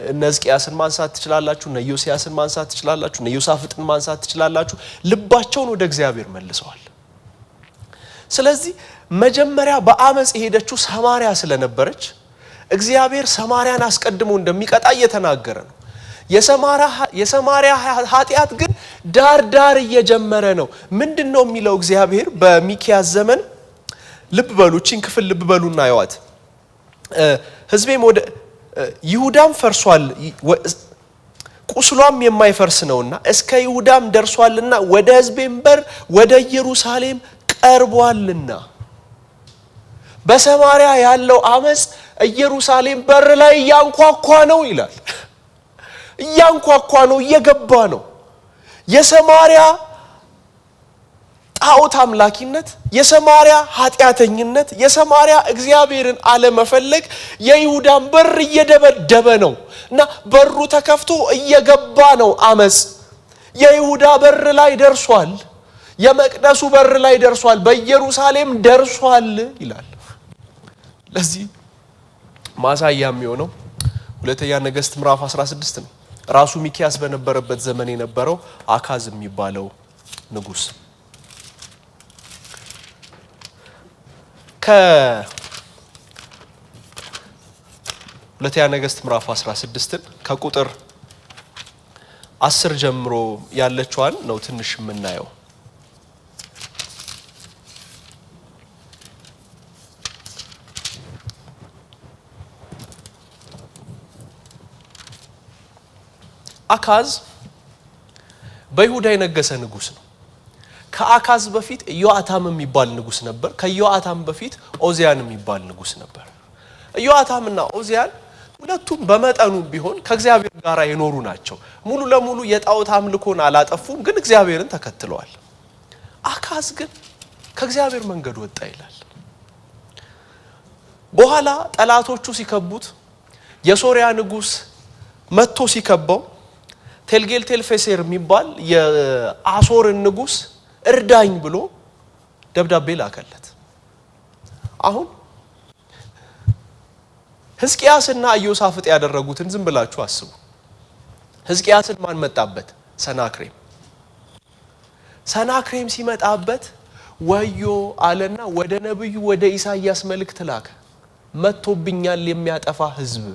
እነ ሕዝቅያስን ማንሳት ትችላላችሁ፣ እነ ዮሲያስን ማንሳት ትችላላችሁ፣ እነ ዮሳፍጥን ማንሳት ትችላላችሁ። ልባቸውን ወደ እግዚአብሔር መልሰዋል። ስለዚህ መጀመሪያ በአመጽ የሄደችው ሰማርያ ስለነበረች እግዚአብሔር ሰማርያን አስቀድሞ እንደሚቀጣ እየተናገረ ነው። የሰማርያ ኃጢአት ግን ዳር ዳር እየጀመረ ነው። ምንድነው የሚለው እግዚአብሔር በሚክያስ ዘመን? ልብ በሉ፣ እቺን ክፍል ልብ በሉና ያዋት። ህዝቤም ወደ ይሁዳም ፈርሷል ቁስሏም የማይፈርስ ነውና እስከ ይሁዳም ደርሷልና ወደ ህዝቤም በር ወደ ኢየሩሳሌም ቀርቧልና። በሰማርያ ያለው አመጽ ኢየሩሳሌም በር ላይ ያንኳኳ ነው ይላል። ያንኳኳ ነው፣ እየገባ ነው። የሰማርያ ጣዖት አምላኪነት፣ የሰማርያ ኃጢአተኝነት፣ የሰማርያ እግዚአብሔርን አለመፈለግ የይሁዳን በር እየደበደበ ነው እና በሩ ተከፍቶ እየገባ ነው አመጽ። የይሁዳ በር ላይ ደርሷል፣ የመቅደሱ በር ላይ ደርሷል፣ በኢየሩሳሌም ደርሷል ይላል። ለዚህ ማሳያ የሚሆነው ሁለተኛ ነገሥት ምዕራፍ 16 ነው። ራሱ ሚኪያስ በነበረበት ዘመን የነበረው አካዝ የሚባለው ንጉስ ሁለተኛ ነገሥት ምዕራፍ 16 ከቁጥር 10 ጀምሮ ያለችዋን ነው ትንሽ የምናየው። አካዝ በይሁዳ የነገሰ ንጉስ ነው። ከአካዝ በፊት ኢዮአታም የሚባል ንጉስ ነበር። ከኢዮአታም በፊት ኦዚያን የሚባል ንጉስ ነበር። ኢዮአታምና ኦዚያን ሁለቱም በመጠኑ ቢሆን ከእግዚአብሔር ጋር የኖሩ ናቸው። ሙሉ ለሙሉ የጣዖት አምልኮን አላጠፉም፣ ግን እግዚአብሔርን ተከትለዋል። አካዝ ግን ከእግዚአብሔር መንገድ ወጣ ይላል። በኋላ ጠላቶቹ ሲከቡት የሶሪያ ንጉስ መጥቶ ሲከበው ቴልጌልቴልፌሴር የሚባል የአሶርን ንጉስ እርዳኝ ብሎ ደብዳቤ ላከለት። አሁን ሕዝቅያስና ኢዮሳፍጥ ያደረጉትን ዝም ብላችሁ አስቡ። ሕዝቅያስን ማን መጣበት? ሰናክሬም ሲመጣበት ወዮ አለና ወደ ነብዩ ወደ ኢሳይያስ መልእክት ላከ። መጥቶብኛል የሚያጠፋ ህዝብ፣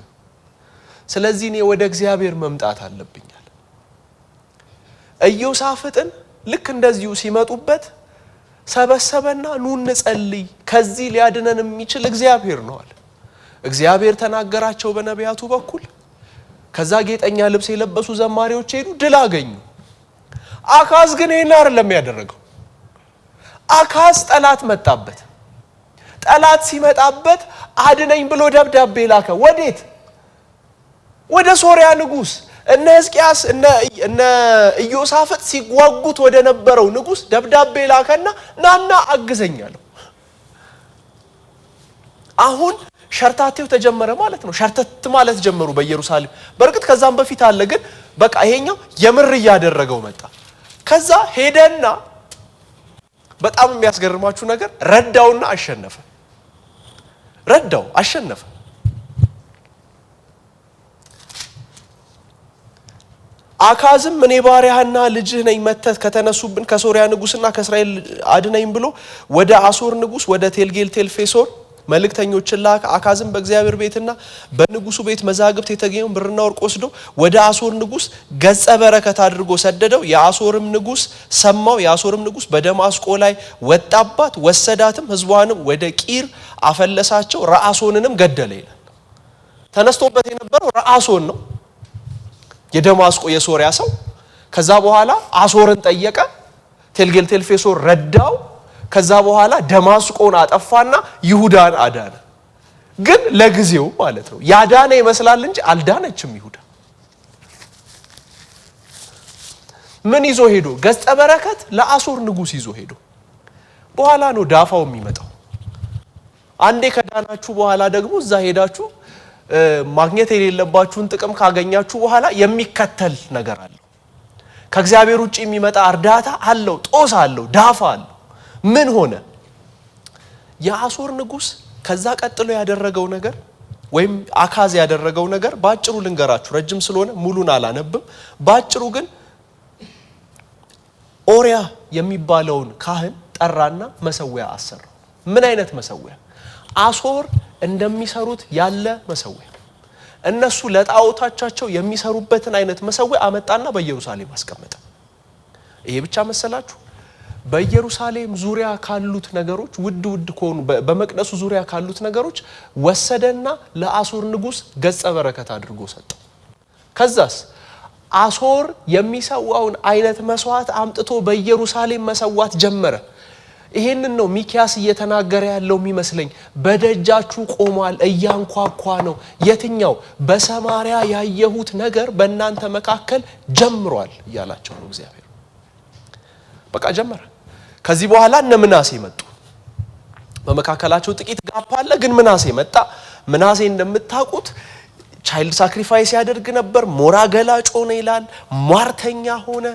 ስለዚህ እኔ ወደ እግዚአብሔር መምጣት አለብኛል። ኢዮሳፍጥን ልክ እንደዚሁ ሲመጡበት ሰበሰበና ኑ እንጸልይ፣ ከዚህ ሊያድነን የሚችል እግዚአብሔር ነው አለ። እግዚአብሔር ተናገራቸው በነቢያቱ በኩል። ከዛ ጌጠኛ ልብስ የለበሱ ዘማሪዎች ሄዱ፣ ድል አገኙ። አካዝ ግን ይሄን አይደለም ያደረገው። አካዝ ጠላት መጣበት። ጠላት ሲመጣበት አድነኝ ብሎ ደብዳቤ ላከ። ወዴት? ወደ ሶሪያ ንጉስ። እነ ሕዝቅያስ እነ ኢዮሳፍጥ ሲጓጉት ወደ ነበረው ንጉስ ደብዳቤ ላከና ናና አግዘኛለሁ። አሁን ሸርታቴው ተጀመረ ማለት ነው። ሸርተት ማለት ጀመሩ በኢየሩሳሌም። በርግጥ ከዛም በፊት አለ፣ ግን በቃ ይሄኛው የምር ያደረገው መጣ። ከዛ ሄደና በጣም የሚያስገርማችሁ ነገር ረዳውና አሸነፈ። አሸነፈ። አካዝም እኔ ባሪያህና ልጅህ ነኝ፣ መተት ከተነሱብን ከሶሪያ ንጉስና ከእስራኤል አድነኝ ብሎ ወደ አሶር ንጉስ ወደ ቴልጌልቴልፌሶር መልእክተኞችን ላከ። አካዝም በእግዚአብሔር ቤትና በንጉሱ ቤት መዛግብት የተገኘውን ብርና ወርቅ ወስዶ ወደ አሶር ንጉስ ገጸ በረከት አድርጎ ሰደደው። የአሶርም ንጉስ ሰማው። የአሶርም ንጉስ በደማስቆ ላይ ወጣባት፣ ወሰዳትም፣ ህዝቧንም ወደ ቂር አፈለሳቸው፣ ረአሶንንም ገደለ ይላል። ተነስቶበት የነበረው ረአሶን ነው፣ የደማስቆ የሶሪያ ሰው። ከዛ በኋላ አሶርን ጠየቀ፣ ቴልጌልቴልፌሶር ረዳው። ከዛ በኋላ ደማስቆን አጠፋና ይሁዳን አዳነ። ግን ለጊዜው ማለት ነው። ያዳነ ይመስላል እንጂ አልዳነችም ይሁዳ። ምን ይዞ ሄዶ? ገጸ በረከት ለአሶር ንጉስ ይዞ ሄዶ። በኋላ ነው ዳፋው የሚመጣው። አንዴ ከዳናችሁ በኋላ ደግሞ እዛ ሄዳችሁ ማግኘት የሌለባችሁን ጥቅም ካገኛችሁ በኋላ የሚከተል ነገር አለው። ከእግዚአብሔር ውጪ የሚመጣ እርዳታ አለው፣ ጦስ አለው፣ ዳፋ አለው። ምን ሆነ? የአሶር ንጉስ ከዛ ቀጥሎ ያደረገው ነገር ወይም አካዝ ያደረገው ነገር ባጭሩ ልንገራችሁ፣ ረጅም ስለሆነ ሙሉን አላነብም። ባጭሩ ግን ኦሪያ የሚባለውን ካህን ጠራና መሰዊያ አሰራው። ምን አይነት መሰዊያ? አሶር እንደሚሰሩት ያለ መሰዊያ፣ እነሱ ለጣዖታቸው የሚሰሩበትን አይነት መሰዊያ አመጣና በኢየሩሳሌም አስቀመጠ። ይሄ ብቻ መሰላችሁ? በኢየሩሳሌም ዙሪያ ካሉት ነገሮች ውድ ከሆኑ በመቅደሱ ዙሪያ ካሉት ነገሮች ወሰደና ለአሶር ንጉስ ገጸ በረከት አድርጎ ሰጠው። ከዛስ አሶር የሚሰዋውን አይነት መስዋዕት አምጥቶ በኢየሩሳሌም መሰዋት ጀመረ። ይሄንን ነው ሚኪያስ እየተናገረ ያለው የሚመስለኝ። በደጃችሁ ቆሟል፣ እያንኳኳ ነው። የትኛው? በሰማሪያ ያየሁት ነገር በእናንተ መካከል ጀምሯል እያላቸው ነው እግዚአብሔር። በቃ ጀመረ። ከዚህ በኋላ እነ ምናሴ መጡ። በመካከላቸው ጥቂት ጋፕ አለ፣ ግን ምናሴ መጣ። ምናሴ እንደምታውቁት ቻይልድ ሳክሪፋይስ ያደርግ ነበር። ሞራ ገላጭ ሆነ ይላል። ሟርተኛ ሆነ።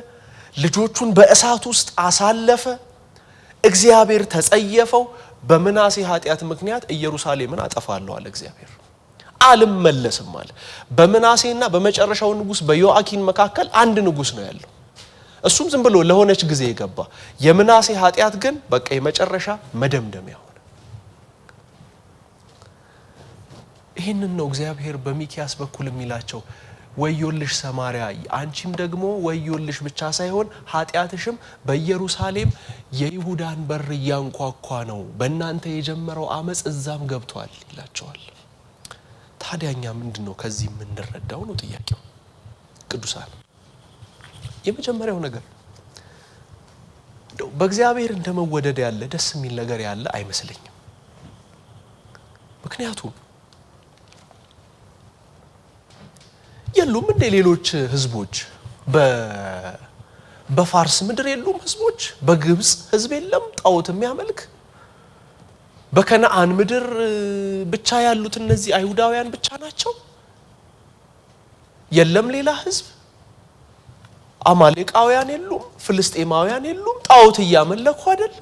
ልጆቹን በእሳት ውስጥ አሳለፈ። እግዚአብሔር ተጸየፈው። በምናሴ ኃጢአት ምክንያት ኢየሩሳሌምን አጠፋለሁ አለ እግዚአብሔር። አልመለስም አለ። በምናሴና በመጨረሻው ንጉስ በዮአኪን መካከል አንድ ንጉስ ነው ያለው። እሱም ዝም ብሎ ለሆነች ጊዜ የገባ። የምናሴ ኃጢአት ግን በቃ የመጨረሻ መደምደሚያ ሆነ። ይህንን ነው እግዚአብሔር በሚክያስ በኩል የሚላቸው፣ ወዮልሽ ሰማርያ፣ አንቺም ደግሞ ወዮልሽ ብቻ ሳይሆን ኃጢአትሽም በኢየሩሳሌም የይሁዳን በር እያንኳኳ ነው፣ በእናንተ የጀመረው አመጽ እዛም ገብቷል ይላቸዋል። ታዲያኛ ምንድነው ከዚህ የምንረዳው ነው ጥያቄው። ቅዱሳን የመጀመሪያው ነገር በእግዚአብሔር እንደመወደድ ያለ ደስ የሚል ነገር ያለ አይመስለኝም። ምክንያቱም የሉም እንደ ሌሎች ህዝቦች፣ በፋርስ ምድር የሉም ህዝቦች፣ በግብጽ ህዝብ የለም ጣዖት የሚያመልክ፣ በከነዓን ምድር ብቻ ያሉት እነዚህ አይሁዳውያን ብቻ ናቸው? የለም ሌላ ህዝብ? አማሌቃውያን የሉም? ፍልስጤማውያን የሉም? ጣዖት እያመለኩ አይደል?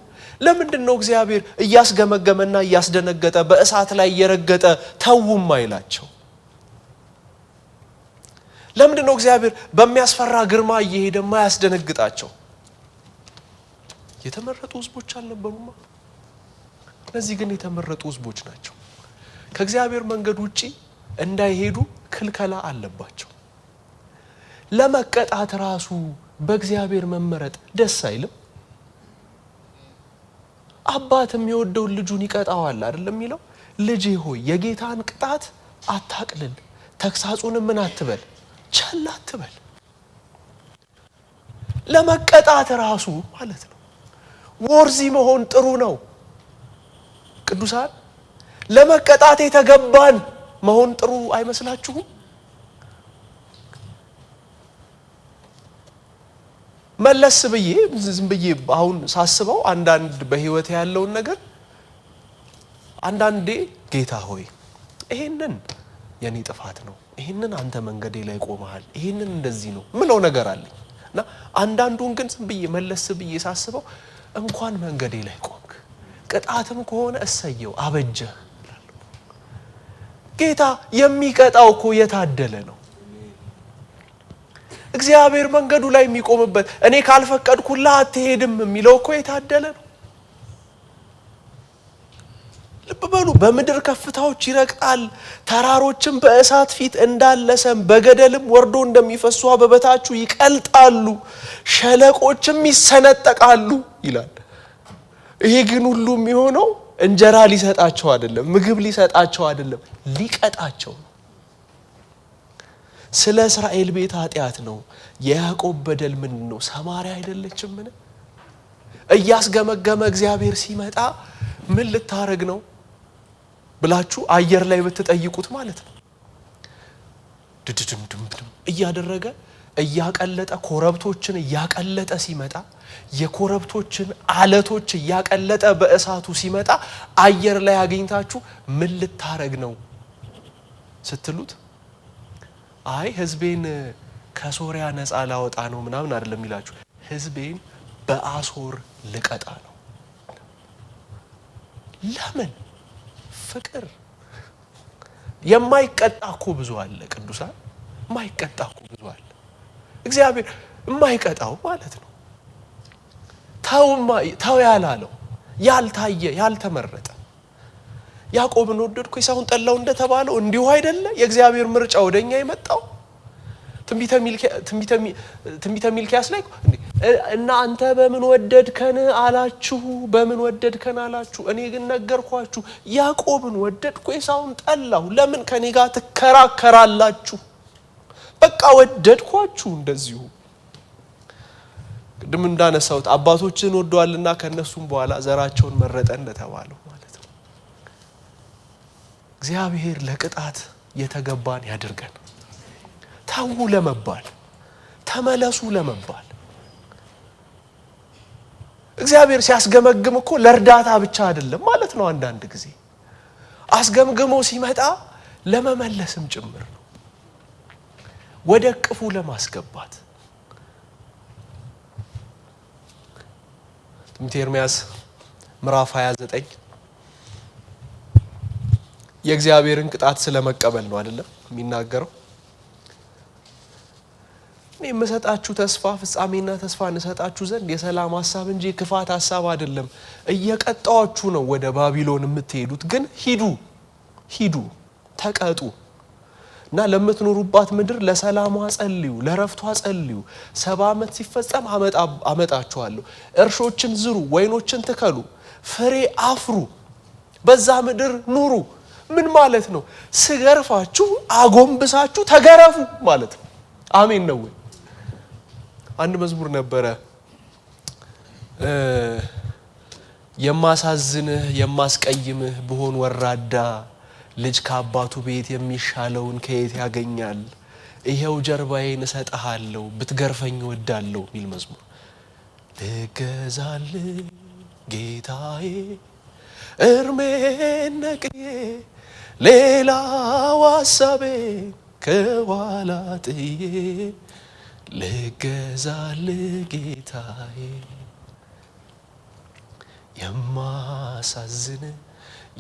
ለምንድን ነው እግዚአብሔር እያስገመገመና እያስደነገጠ በእሳት ላይ እየረገጠ ተውም አይላቸው? ለምንድን ነው እግዚአብሔር በሚያስፈራ ግርማ እየሄደ ማያስደነግጣቸው? የተመረጡ ህዝቦች አልነበሩማ? እነዚህ ግን የተመረጡ ህዝቦች ናቸው። ከእግዚአብሔር መንገድ ውጪ እንዳይሄዱ ክልከላ አለባቸው። ለመቀጣት ራሱ በእግዚአብሔር መመረጥ ደስ አይልም? አባት የሚወደውን ልጁን ይቀጣዋል አይደለም የሚለው? ልጄ ሆይ የጌታን ቅጣት አታቅልል፣ ተግሳጹንም ምን አትበል፣ ቸል አትበል። ለመቀጣት ራሱ ማለት ነው ወርዚ መሆን ጥሩ ነው። ቅዱሳን ለመቀጣት የተገባን መሆን ጥሩ አይመስላችሁም? መለስ ብዬ ዝም ብዬ አሁን ሳስበው አንዳንድ በህይወት ያለውን ነገር አንዳንዴ ጌታ ሆይ ይሄንን የኔ ጥፋት ነው፣ ይሄንን አንተ መንገዴ ላይ ቆመሃል፣ ይሄንን እንደዚህ ነው ምለው ነገር አለኝ እና አንዳንዱን ግን ዝም ብዬ መለስ ብዬ ሳስበው እንኳን መንገዴ ላይ ቆምክ፣ ቅጣትም ከሆነ እሰየው አበጀህ። ጌታ የሚቀጣው እኮ የታደለ ነው። እግዚአብሔር መንገዱ ላይ የሚቆምበት፣ እኔ ካልፈቀድኩልህ አትሄድም የሚለው እኮ የታደለ ነው። ልብ በሉ፣ በምድር ከፍታዎች ይረግጣል፣ ተራሮችም በእሳት ፊት እንዳለሰም በገደልም ወርዶ እንደሚፈሱ በበታቹ ይቀልጣሉ፣ ሸለቆችም ይሰነጠቃሉ ይላል። ይሄ ግን ሁሉ የሚሆነው እንጀራ ሊሰጣቸው አይደለም፣ ምግብ ሊሰጣቸው አይደለም፣ ሊቀጣቸው ነው። ስለ እስራኤል ቤት ኃጢአት ነው። የያዕቆብ በደል ምንድነው? ሰማርያ አይደለችም? ምን እያስገመገመ እግዚአብሔር ሲመጣ ምን ልታረግ ነው ብላችሁ አየር ላይ ብትጠይቁት ማለት ነው ድድድምድም እያደረገ እያቀለጠ ኮረብቶችን እያቀለጠ ሲመጣ፣ የኮረብቶችን አለቶች እያቀለጠ በእሳቱ ሲመጣ አየር ላይ አገኝታችሁ ምን ልታረግ ነው ስትሉት አይ ህዝቤን ከሶሪያ ነፃ ላወጣ ነው ምናምን አይደለም ይላችሁ፣ ህዝቤን በአሶር ልቀጣ ነው። ለምን? ፍቅር። የማይቀጣ እኮ ብዙ አለ ቅዱሳን፣ የማይቀጣ እኮ ብዙ አለ። እግዚአብሔር የማይቀጣው ማለት ነው ተው ያላለው፣ ያልታየ፣ ያልተመረጠ። ያዕቆብን ወደድኩ ኤሳውን ጠላው እንደተባለው እንዲሁ አይደለ የእግዚአብሔር ምርጫ ወደኛ የመጣው? ትንቢተ ሚልክያስ ላይ እና አንተ በምን ወደድከን አላችሁ፣ በምን ወደድከን አላችሁ፣ እኔ ግን ነገርኳችሁ፣ ያዕቆብን ወደድኩ ኤሳውን ጠላሁ፣ ለምን ከኔ ጋር ትከራከራላችሁ? በቃ ወደድኳችሁ። እንደዚሁ ቅድም እንዳነሳሁት አባቶችን ወደዋልና ከነሱም በኋላ ዘራቸውን መረጠ እንደተባለው ማለት ነው። እግዚአብሔር ለቅጣት የተገባን ያድርገን። ተው ለመባል፣ ተመለሱ ለመባል። እግዚአብሔር ሲያስገመግም እኮ ለእርዳታ ብቻ አይደለም ማለት ነው። አንዳንድ ጊዜ አስገምግሞ ሲመጣ ለመመለስም ጭምር ነው፣ ወደ ቅፉ ለማስገባት። ትንቢተ ኤርምያስ ምዕራፍ 29 የእግዚአብሔርን ቅጣት ስለመቀበል ነው አይደለም የሚናገረው። እኔ የምሰጣችሁ ተስፋ ፍጻሜና ተስፋ እንሰጣችሁ ዘንድ የሰላም ሐሳብ እንጂ ክፋት ሐሳብ አይደለም። እየቀጣችሁ ነው ወደ ባቢሎን የምትሄዱት፣ ግን ሂዱ ተቀጡ እና ለምትኖሩባት ምድር ለሰላሟ ጸልዩ፣ ለረፍቷ ጸልዩ። 70 ዓመት ሲፈጸም አመጣችኋለሁ። እርሾችን ዝሩ፣ ወይኖችን ትከሉ፣ ፍሬ አፍሩ፣ በዛ ምድር ኑሩ። ምን ማለት ነው? ስገርፋችሁ አጎንብሳችሁ ተገረፉ ማለት ነው። አሜን ነው ወይ? አንድ መዝሙር ነበረ የማሳዝንህ የማስቀይምህ ብሆን ወራዳ ልጅ ከአባቱ ቤት የሚሻለውን ከየት ያገኛል? ይሄው ጀርባዬን እሰጥሃለሁ ብትገርፈኝ እወዳለሁ ሚል መዝሙር። ልገዛል ጌታዬ እርሜን ነቅዬ ሌላው ሐሳቤ ከኋላ ጥዬ ልገዛል ጌታዬ የማሳዝን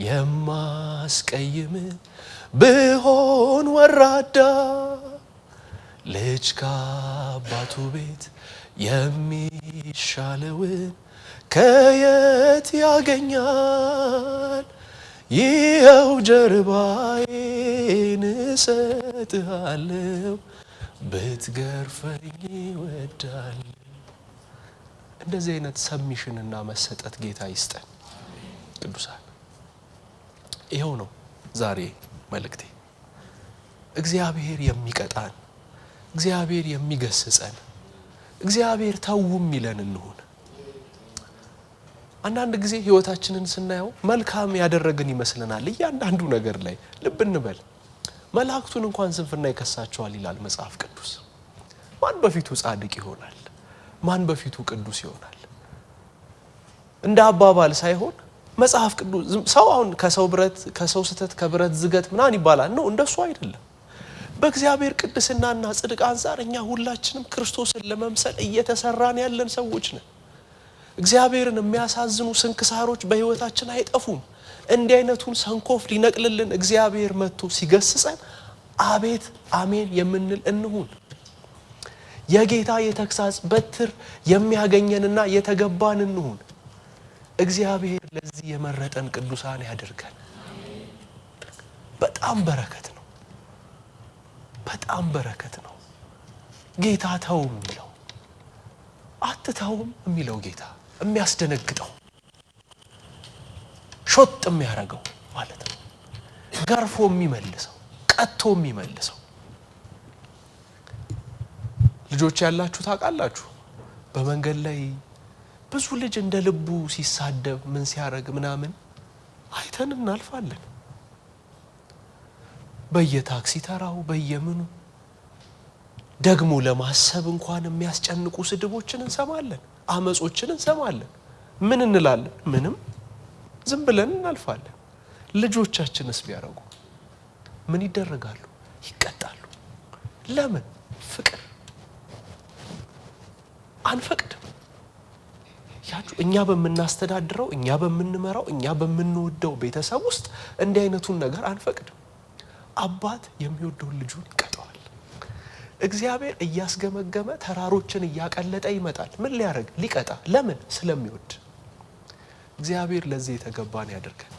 የማስቀይም ብሆን ወራዳ ልጅ ከአባቱ ቤት የሚሻለውን ከየት ያገኛል? ይኸው ጀርባዬን እሰጥሃለሁ ብትገርፈኝ እወዳለሁ። እንደዚህ አይነት ሰሚሽንና መሰጠት ጌታ ይስጠን። ቅዱሳን ይኸው ነው ዛሬ መልእክቴ። እግዚአብሔር የሚቀጣን፣ እግዚአብሔር የሚገስጸን፣ እግዚአብሔር ተው የሚለን እንሁን። አንዳንድ ጊዜ ህይወታችንን ስናየው መልካም ያደረግን ይመስለናል። እያንዳንዱ ነገር ላይ ልብ እንበል። መላእክቱን እንኳን ስንፍና ይከሳቸዋል ይላል መጽሐፍ ቅዱስ። ማን በፊቱ ጻድቅ ይሆናል? ማን በፊቱ ቅዱስ ይሆናል? እንደ አባባል ሳይሆን መጽሐፍ ቅዱስ ሰው አሁን ከሰው ስተት ከብረት ዝገት ምናን ይባላል ነው፣ እንደሱ አይደለም። በእግዚአብሔር ቅድስናና ጽድቅ አንፃር እኛ ሁላችንም ክርስቶስን ለመምሰል እየተሰራን ያለን ሰዎች ነን። እግዚአብሔርን የሚያሳዝኑ ስንክሳሮች በህይወታችን አይጠፉም። እንዲህ አይነቱን ሰንኮፍ ሊነቅልልን እግዚአብሔር መጥቶ ሲገስጸን አቤት አሜን የምንል እንሁን። የጌታ የተግሳጽ በትር የሚያገኘንና የተገባን እንሁን። እግዚአብሔር ለዚህ የመረጠን ቅዱሳን ያድርገን። በጣም በረከት ነው፣ በጣም በረከት ነው። ጌታ ተው የሚለው አትተውም የሚለው ጌታ የሚያስደነግጠው ሾጥ የሚያረገው ማለት ነው። ገርፎ የሚመልሰው፣ ቀጥቶ የሚመልሰው። ልጆች ያላችሁ ታውቃላችሁ፣ በመንገድ ላይ ብዙ ልጅ እንደ ልቡ ሲሳደብ ምን ሲያረግ ምናምን አይተን እናልፋለን። በየታክሲ ተራው በየምኑ ደግሞ ለማሰብ እንኳን የሚያስጨንቁ ስድቦችን እንሰማለን፣ አመጾችን እንሰማለን። ምን እንላለን? ምንም ዝም ብለን እናልፋለን። ልጆቻችንስ ቢያረጉ ምን ይደረጋሉ? ይቀጣሉ። ለምን? ፍቅር አንፈቅድም። እኛ በምናስተዳድረው፣ እኛ በምንመራው፣ እኛ በምንወደው ቤተሰብ ውስጥ እንዲህ አይነቱን ነገር አንፈቅድም። አባት የሚወደውን ልጁን ይቀጣዋል። እግዚአብሔር እያስገመገመ ተራሮችን እያቀለጠ ይመጣል። ምን ሊያደርግ? ሊቀጣ። ለምን? ስለሚወድ። እግዚአብሔር ለዚህ የተገባን ያደርገን።